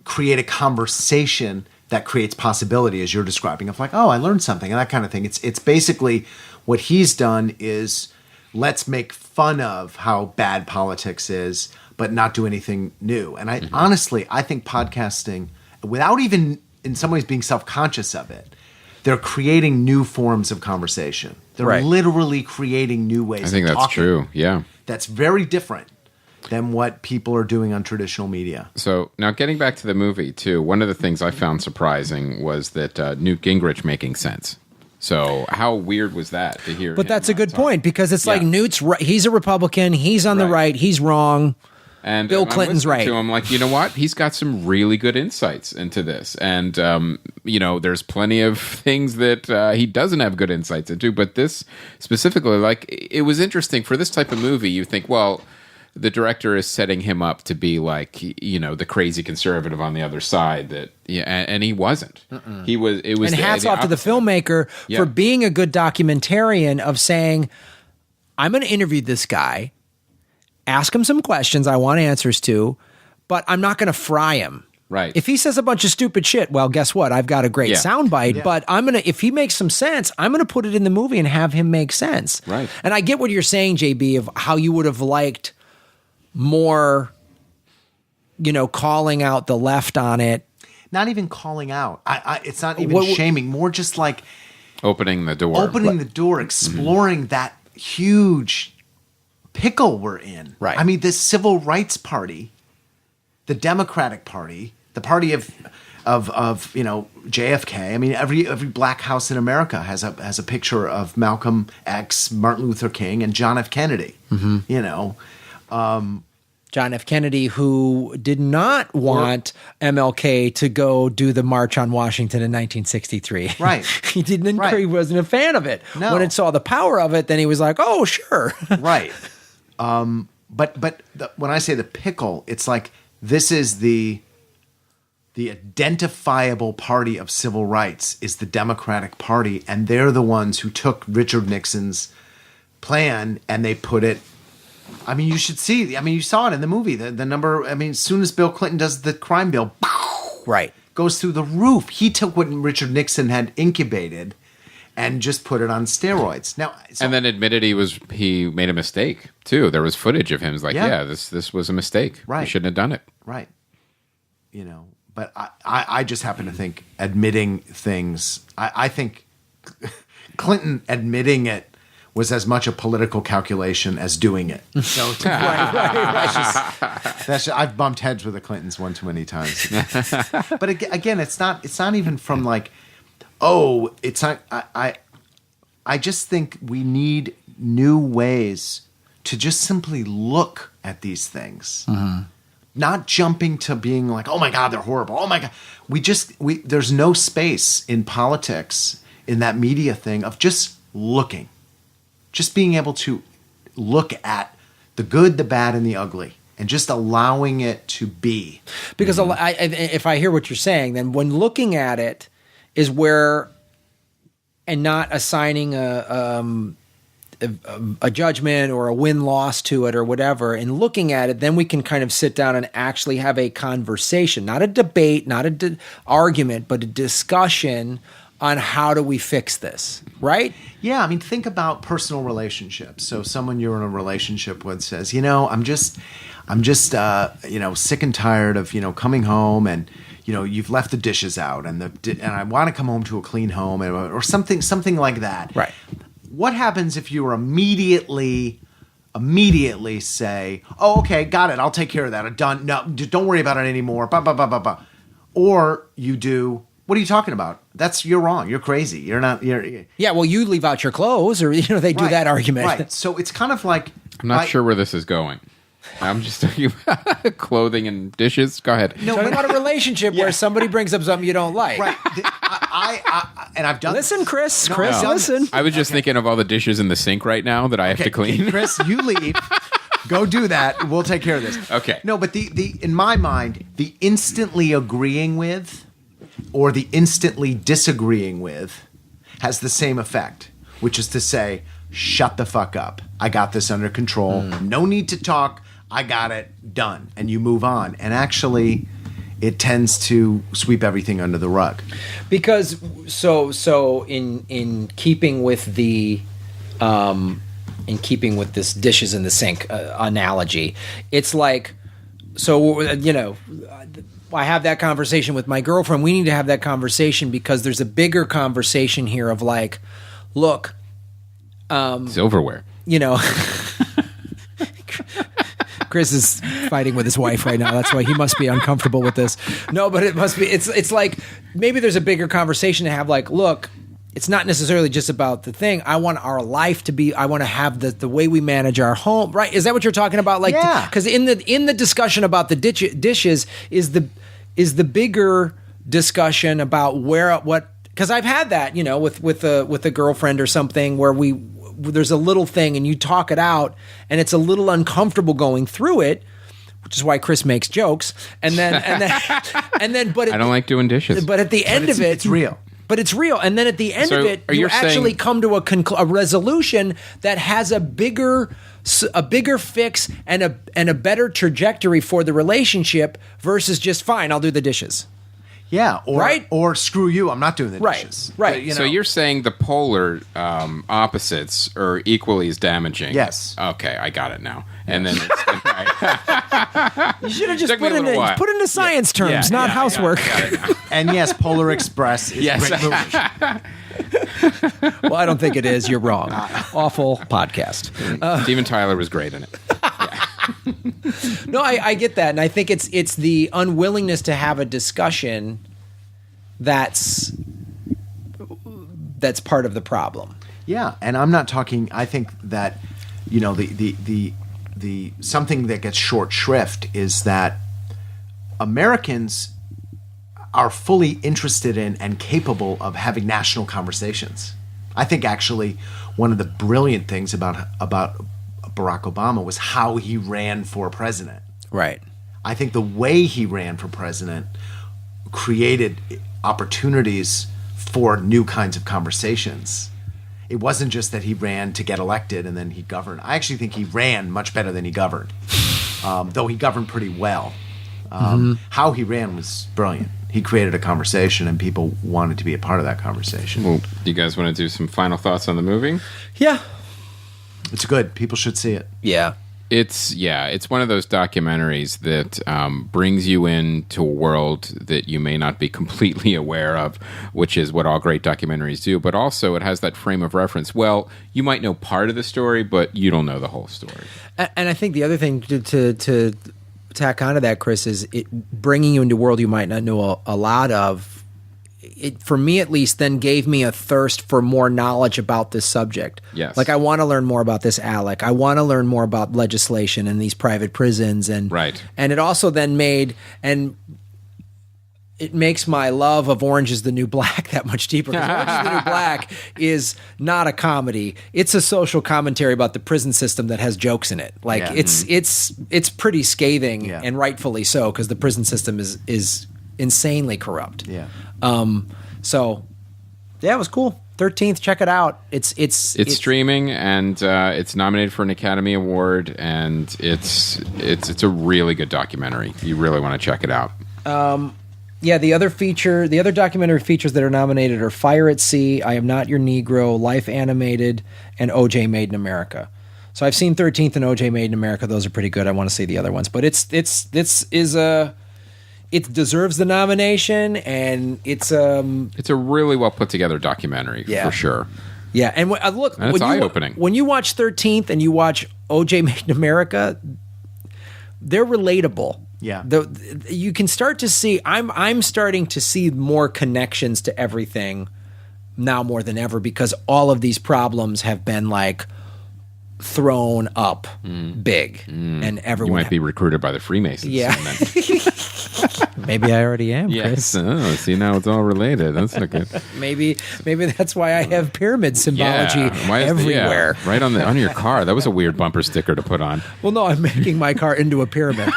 create a conversation that creates possibility, as you're describing, of like, oh, I learned something, and that kind of thing. It's basically what he's done is let's make fun of how bad politics is, but not do anything new. And I honestly, I think podcasting, without even in some ways being self-conscious of it, they're creating new forms of conversation. They're Right. literally creating new ways I think of that's talking. true. Yeah. That's very different than what people are doing on traditional media. So now getting back to the movie too, one of the things I found surprising was that Newt Gingrich making sense. So how weird was that to hear? But him that's a not good talk? point, because it's like Yeah. Newt's right. He's a Republican. He's on the Right. right. He's wrong. And Bill I'm Clinton's listening right. To him, like, you know what? He's got some really good insights into this, and there's plenty of things that he doesn't have good insights into. But this specifically, like, it was interesting for this type of movie. You think, well, the director is setting him up to be like, the crazy conservative on the other side. That, yeah, and he wasn't. He was. It was. And hats off to the opposite. filmmaker Yeah. for being a good documentarian of saying, I'm going to interview this guy, ask him some questions I want answers to, but I'm not going to fry him. Right. If he says a bunch of stupid shit, well, guess what? I've got a great Yeah. soundbite, but if he makes some sense, I'm going to put it in the movie and have him make sense. Right. And I get what you're saying, JB, of how you would have liked more, calling out the left on it. Not even calling out. It's not even What- shaming. More just like opening the door. opening the door, exploring that huge pickle we're in. Right. I mean, the Civil Rights Party, the Democratic Party, the party of JFK. I mean, every black house in America has a picture of Malcolm X, Martin Luther King, and John F. Kennedy. John F. Kennedy, who did not want MLK to go do the March on Washington in 1963. Right. He didn't. Right. He wasn't a fan of it. No. When it saw the power of it, then he was like, "Oh, sure." Right. When I say the pickle, it's like this is the identifiable party of civil rights is the Democratic Party, and they're the ones who took Richard Nixon's plan and they put it. I mean, you should see. I mean, you saw it in the movie. The number. I mean, as soon as Bill Clinton does the crime bill, Right. goes through the roof. He took what Richard Nixon had incubated and just put it on steroids. Now, And then admitted he made a mistake too. There was footage of him. He's like, Yeah. this was a mistake. Right. We shouldn't have done it. right. But I just happen to think admitting things. I think Clinton admitting it was as much a political calculation as doing it. So I've bumped heads with the Clintons one too many times. But again, it's not even from like, oh, it's not. I just think we need new ways to just simply look at these things. Not jumping to being like, oh my God, they're horrible. Oh my God. There's no space in politics, in that media thing of just looking, just being able to look at the good, the bad, and the ugly and just allowing it to be. Because if I hear what you're saying, then when looking at it is where, and not assigning a judgment or a win-loss to it or whatever, and looking at it, then we can kind of sit down and actually have a conversation, not a debate, not a argument, but a discussion on how do we fix this, right? Yeah, I mean, think about personal relationships. So someone you're in a relationship with says, I'm just sick and tired of, coming home and, you've left the dishes out and I want to come home to a clean home or something like that. Right. What happens if you immediately say, "Oh, okay, got it. I'll take care of that. I'm done. No, don't worry about it anymore." Bah, bah, bah, bah, bah. Or you do, "What are you talking about? You're wrong. You're crazy. You're not." Yeah, well, you leave out your clothes, or they do that argument. Right. So it's kind of like I'm not sure where this is going. I'm just talking about clothing and dishes. Go ahead. No, talking about a relationship where somebody brings up something you don't like. Right. And I've done. Listen, Chris. No, Chris, listen. I was just thinking of all the dishes in the sink right now that I have to clean. Chris, you leave. Go do that. We'll take care of this. Okay. No, but the in my mind, the instantly agreeing with or the instantly disagreeing with has the same effect, which is to say, shut the fuck up. I got this under control. No need to talk. I got it done. And you move on. And actually, it tends to sweep everything under the rug. Because so in keeping with the in keeping with this dishes in the sink analogy, it's like, I have that conversation with my girlfriend. We need to have that conversation because there's a bigger conversation here of like, look, silverware. Chris is fighting with his wife right now. That's why he must be uncomfortable with this. No, but it must be. It's like maybe there's a bigger conversation to have. Like, look, it's not necessarily just about the thing. I want our life to be. I want to have the way we manage our home. Right? Is that what you're talking about? Like, yeah. Because in the discussion about the dishes is the bigger discussion about what. Because I've had that, with a girlfriend or something where there's a little thing and you talk it out and it's a little uncomfortable going through it, which is why Chris makes jokes. And then but I don't like doing dishes. But at the end of it, it's real. But it's real. And then at the end of it, you actually come to a resolution that has a bigger fix and a better trajectory for the relationship versus just fine, I'll do the dishes. Yeah, right? Or screw you, I'm not doing the dishes. Right. So you're saying the polar opposites are equally as damaging. Yes. Okay, I got it now. And then it's right. You should have just put into science terms, not housework. Got it. And yes, Polar Express is a great movie. Well, I don't think it is. You're wrong. Awful podcast. Steven Tyler was great in it. No, I get that, and I think it's the unwillingness to have a discussion that's part of the problem. Yeah, and I'm not talking. I think that the something that gets short shrift is that Americans are fully interested in and capable of having national conversations. I think actually one of the brilliant things about Barack Obama was how he ran for president. Right. I think the way he ran for president created opportunities for new kinds of conversations. It wasn't just that he ran to get elected and then he governed. I actually think he ran much better than he governed, though he governed pretty well. How he ran was brilliant. He created a conversation and people wanted to be a part of that conversation. Well, do you guys want to do some final thoughts on the movie? Yeah. It's good. People should see it. Yeah. It's one of those documentaries that brings you into a world that you may not be completely aware of, which is what all great documentaries do. But also, it has that frame of reference. Well, you might know part of the story, but you don't know the whole story. And I think the other thing to tack onto that, Chris, is it bringing you into a world you might not know a lot of. It, for me at least, then gave me a thirst for more knowledge about this subject. Yes. Like, I want to learn more about this ALEC. I want to learn more about legislation and these private prisons. And right. And it also then made, and it makes my love of Orange is the New Black that much deeper. 'Cause Orange is the New Black is not a comedy. It's a social commentary about the prison system that has jokes in it. Like it's pretty scathing and rightfully so, because the prison system is insanely corrupt. Yeah. So yeah, it was cool. 13th, check it out. It's streaming, and it's nominated for an Academy Award, and it's a really good documentary. You really want to check it out. Yeah, the other documentary features that are nominated are Fire at Sea, I Am Not Your Negro, Life Animated, and OJ Made in America. So I've seen 13th and OJ Made in America. Those are pretty good. I want to see the other ones, but it deserves the nomination, and it's a really well put together documentary for sure. Yeah, and look, and it's eye-opening. When you watch 13th and you watch OJ Made in America, they're relatable. Yeah, you can start to see. I'm starting to see more connections to everything now more than ever, because all of these problems have been like thrown up big, and everyone you might be recruited by the Freemasons. Yeah. Maybe I already am, Chris. Yes. Oh, see, now it's all related. That's not good. Maybe that's why I have pyramid symbology everywhere. Right on your car. That was a weird bumper sticker to put on. Well, no, I'm making my car into a pyramid.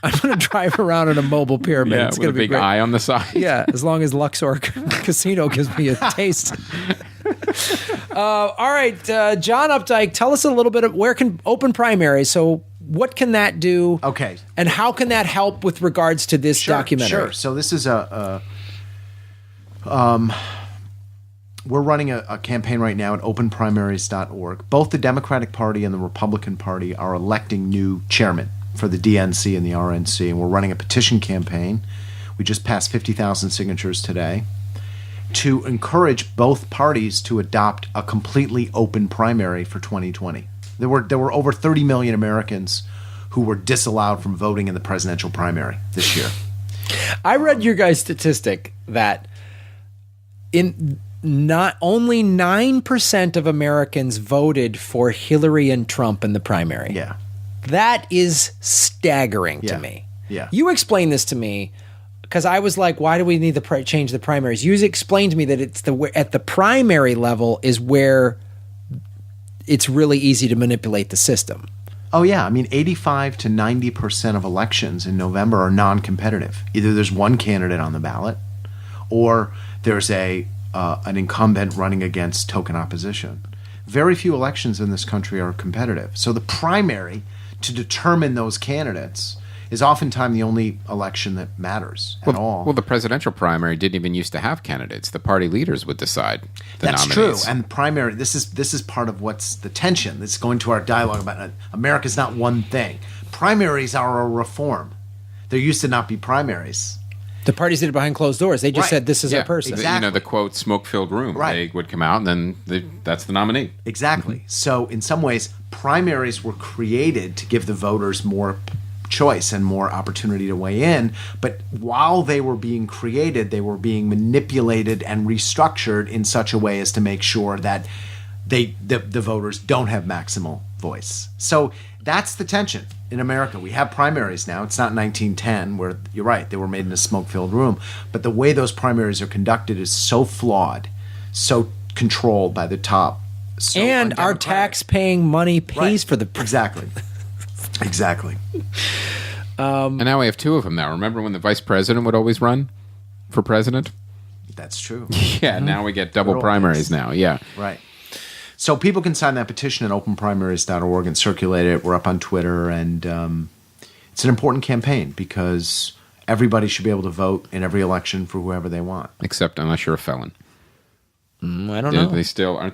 I'm going to drive around in a mobile pyramid. It's with a big eye on the side. Yeah, as long as Luxor Casino gives me a taste. All right, John Opdycke, tell us a little bit of where can open primaries. So what can that do? Okay. And how can that help with regards to this documentary? Sure. So this is we're running a campaign right now at openprimaries.org. Both the Democratic Party and the Republican Party are electing new chairmen for the DNC and the RNC, and we're running a petition campaign. We just passed 50,000 signatures today to encourage both parties to adopt a completely open primary for 2020. There were over 30 million Americans who were disallowed from voting in the presidential primary this year. I read your guys' statistic that in not only 9% of Americans voted for Hillary and Trump in the primary. Yeah. That is staggering to me. Yeah. You explained this to me because I was like, why do we need to change the primaries? You explained to me that it's at the primary level is where it's really easy to manipulate the system. Oh, yeah. I mean, 85 to 90% of elections in November are non-competitive. Either there's one candidate on the ballot or there's an incumbent running against token opposition. Very few elections in this country are competitive. So the primary to determine those candidates is oftentimes the only election that matters at all. Well, the presidential primary didn't even used to have candidates. The party leaders would decide the That's nominees. true. And primary, this is part of what's the tension that's going to our dialogue about America's not one thing. Primaries are a reform. There used to not be primaries. The parties did it behind closed doors. They just said, this is our person. Exactly. The quote, smoke-filled room. Right. They would come out, and then that's the nominee. Exactly. So in some ways, primaries were created to give the voters more choice and more opportunity to weigh in. But while they were being created, they were being manipulated and restructured in such a way as to make sure that the voters don't have maximal voice. So that's the tension in America. We have primaries now. It's not 1910 where, you're right, they were made in a smoke-filled room. But the way those primaries are conducted is so flawed, so controlled by the top. So and our tax-paying money pays for the... Exactly. Exactly. And now we have two of them now. Remember when the vice president would always run for president? That's true. Yeah, now we get double primaries now. Yeah. Right. So people can sign that petition at openprimaries.org and circulate it. We're up on Twitter, and it's an important campaign because everybody should be able to vote in every election for whoever they want. Except unless you're a felon. I don't know. Aren't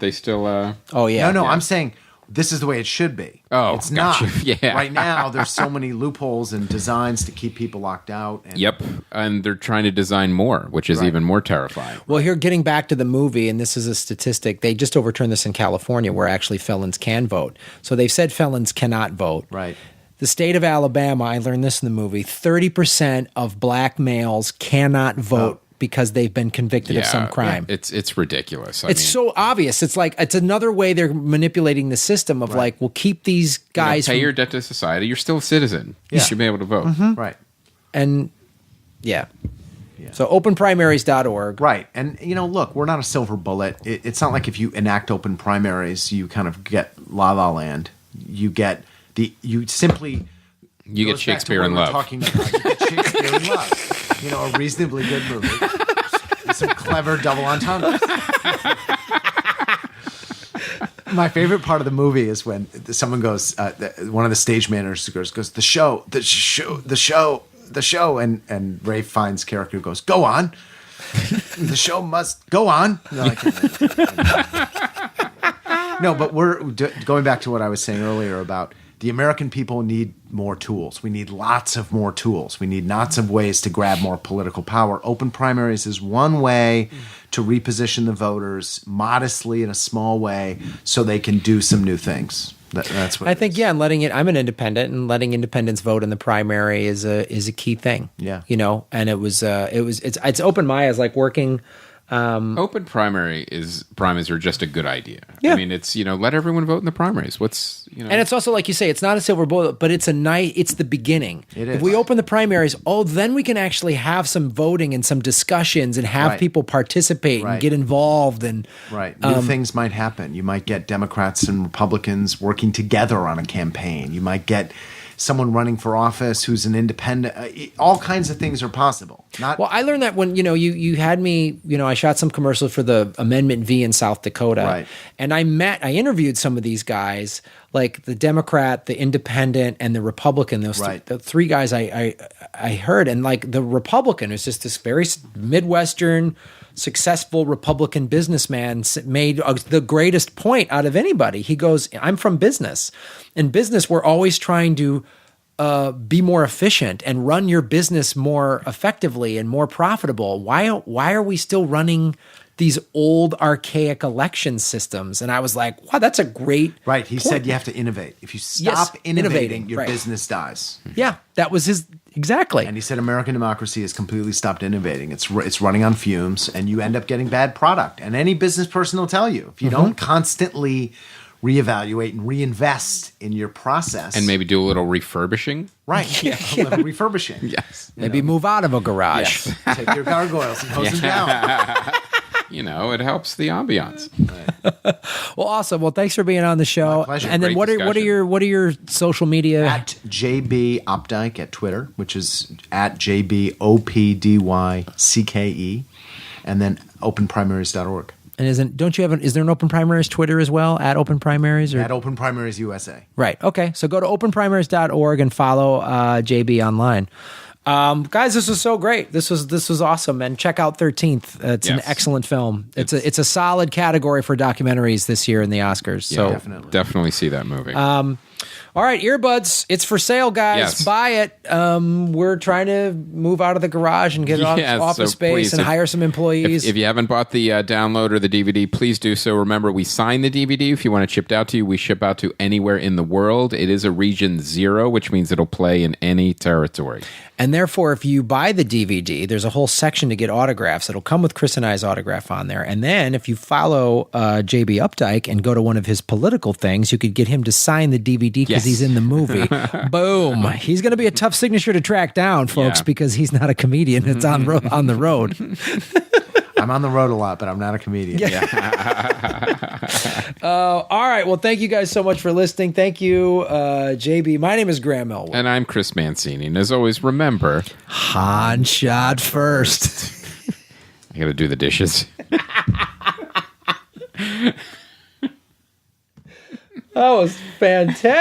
they still? Oh, yeah. No, yeah. I'm saying this is the way it should be. Oh, it's gotcha. not. Yeah. Right now, there's so many loopholes and designs to keep people locked out. And Yep, and they're trying to design more, which is even more terrifying. Well, here, getting back to the movie, and this is a statistic, they just overturned this in California where actually felons can vote. So they've said felons cannot vote. Right. The state of Alabama, I learned this in the movie, 30% of black males cannot vote because they've been convicted of some crime. It's ridiculous. It's so obvious. It's like, it's another way they're manipulating the system of like, we'll keep these guys. Pay your debt to society. You're still a citizen. You should be able to vote. Right. And yeah. So openprimaries.org. Right. And, look, we're not a silver bullet. It's not like if you enact open primaries, you kind of get La La Land. You get Shakespeare in Love. You get Shakespeare in Love. A reasonably good movie. With some clever double entendres. My favorite part of the movie is when someone goes, one of the stage managers goes, the show, and Rafe Fiennes' character goes, go on. The show must go on. No, but we're going back to what I was saying earlier about the American people need more tools. We need lots of more tools. We need lots of ways to grab more political power. Open primaries is one way to reposition the voters modestly in a small way so they can do some new things. That's what I think. Yeah, and I'm an independent, and letting independents vote in the primary is a key thing. Yeah, and it's opened my eyes, like working. Open primaries are just a good idea. Yeah. I mean, it's let everyone vote in the primaries. And it's also, like you say, it's not a silver bullet, but it's it's the beginning. It is. If we open the primaries, then we can actually have some voting and some discussions and have people participate and get involved and new things might happen. You might get Democrats and Republicans working together on a campaign. You might get someone running for office who's an independent. All kinds of things are possible. Well, I learned that when you had me. I shot some commercials for the Amendment V in South Dakota, right? And I interviewed some of these guys, like the Democrat, the Independent, and the Republican. Those the three guys I heard, and like the Republican is just this very Midwestern, successful Republican businessman made the greatest point out of anybody. He goes, I'm from business. In business, we're always trying to be more efficient and run your business more effectively and more profitable. Why are we still running these old archaic election systems? And I was like, wow, that's a great Right. He point. said you have to innovate. If you stop innovating, your right. business dies. Yeah, that was his exactly. And he said American democracy has completely stopped innovating. It's running on fumes, and you end up getting bad product. And any business person will tell you, if you don't constantly reevaluate and reinvest in your process. And maybe do a little refurbishing. Right. Yeah. A little refurbishing. Yes. Maybe move out of a garage. Yes. Take your gargoyles and hose them down. It helps the ambiance. Well, awesome. Well, thanks for being on the show. My pleasure. And then Great what are your social media? At JB Opdycke at Twitter, which is at JBOPDYCKE, and then openprimaries.org. And is there an Open Primaries Twitter as well, at Open Primaries? Or? At Open Primaries USA. Right. Okay. So go to openprimaries.org and follow JB online. Guys, this was so great. This was awesome. And check out 13th. It's an excellent film. It's a solid category for documentaries this year in the Oscars. So definitely see that movie. All right, earbuds. It's for sale, guys. Yes. Buy it. We're trying to move out of the garage and get office space and hire some employees. If you haven't bought the download or the DVD, please do so. Remember, we sign the DVD. If you want it shipped out to you, we ship out to anywhere in the world. It is a region 0, which means it'll play in any territory. And therefore, if you buy the DVD, there's a whole section to get autographs. It'll come with Chris and I's autograph on there. And then if you follow JB Opdycke and go to one of his political things, you could get him to sign the DVD because he's in the movie. Boom. He's going to be a tough signature to track down, folks, because he's not a comedian. It's on the road. I'm on the road a lot, but I'm not a comedian. Yeah. All right. Well, thank you guys so much for listening. Thank you, JB. My name is Graham Elwood. And I'm Chris Mancini. And as always, remember... Han shot first. I got to do the dishes. That was fantastic.